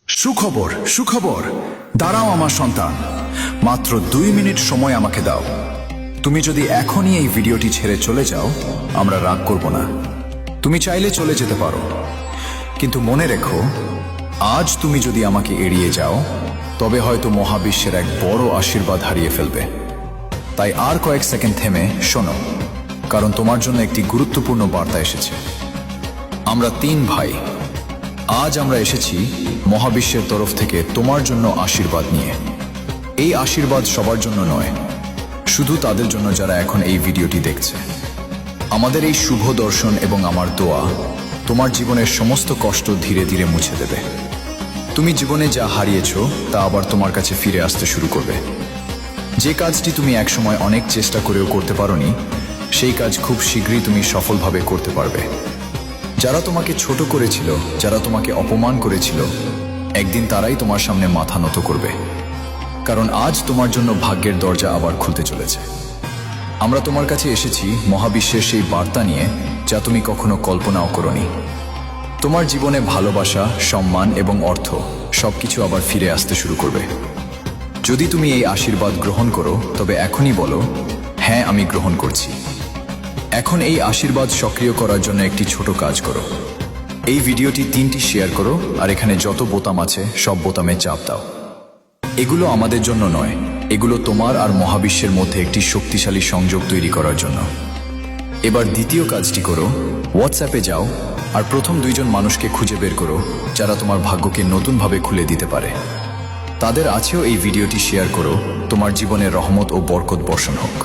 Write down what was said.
সুখবর সুখবর, দাঁড়াও আমার সন্তান, মাত্র 2 মিনিট সময় আমাকে দাও। তুমি যদি এখনই এই ভিডিওটি ছেড়ে চলে যাও, আমরা রাগ করব না। তুমি চাইলে চলে যেতে পারো, কিন্তু মনে রেখো, আজ তুমি যদি আমাকে এড়িয়ে যাও, তবে হয়তো মহাবিশ্বের এক বড় আশীর্বাদ হারিয়ে ফেলবে। তাই আর কয়েক সেকেন্ড থেমে শোনো, কারণ তোমার জন্য একটি গুরুত্বপূর্ণ বার্তা এসেছে। আমরা 3 ভাই, আজ আমরা এসেছি মহাবিশ্বের তরফ থেকে তোমার জন্য আশীর্বাদ নিয়ে। এই আশীর্বাদ সবার জন্য নয়, শুধু তাদের জন্য যারা এখন এই ভিডিওটি দেখছে। আমাদের এই শুভ দর্শন এবং আমার দোয়া তোমার জীবনের সমস্ত কষ্ট ধীরে ধীরে মুছে দেবে। তুমি জীবনে যা হারিয়েছো তা আবার তোমার কাছে ফিরে আসতে শুরু করবে। যে কাজটি তুমি একসময় অনেক চেষ্টা করেও করতে পারোনি, সেই কাজ খুব শীঘ্রই তুমি সফলভাবে করতে পারবে। যারা তোমাকে ছোট করেছিল, যারা তোমাকে অপমান করেছিল, একদিন তারাই তোমার সামনে মাথা নত করবে, কারণ আজ তোমার জন্য ভাগ্যের দরজা আবার খুলতে চলেছে। আমরা তোমার কাছে এসেছি মহাবিশ্বের সেই বার্তা নিয়ে, যা তুমি কখনো কল্পনাও করোনি। তোমার জীবনে ভালোবাসা, সম্মান এবং অর্থ সবকিছু আবার ফিরে আসতে শুরু করবে। যদি তুমি এই আশীর্বাদ গ্রহণ করো, তবে এখনই বলো, হ্যাঁ আমি গ্রহণ করছি। এখন এই আশীর্বাদ সক্রিয় করার জন্য একটি ছোট কাজ করো। এই ভিডিওটি 3টি শেয়ার করো, আর এখানে যত বোতাম আছে সব বোতামে চাপ দাও। এগুলো আমাদের জন্য নয়, এগুলো তোমার আর মহাবিশ্বের মধ্যে একটি শক্তিশালী সংযোগ তৈরি করার জন্য। এবার দ্বিতীয় কাজটি করো, হোয়াটসঅ্যাপে যাও আর প্রথম 2 জন মানুষকে খুঁজে বের করো, যারা তোমার ভাগ্যকে নতুনভাবে খুলে দিতে পারে। তাদের আছেও এই ভিডিওটি শেয়ার করো, তোমার জীবনে রহমত ও বরকত বর্ষণ হোক।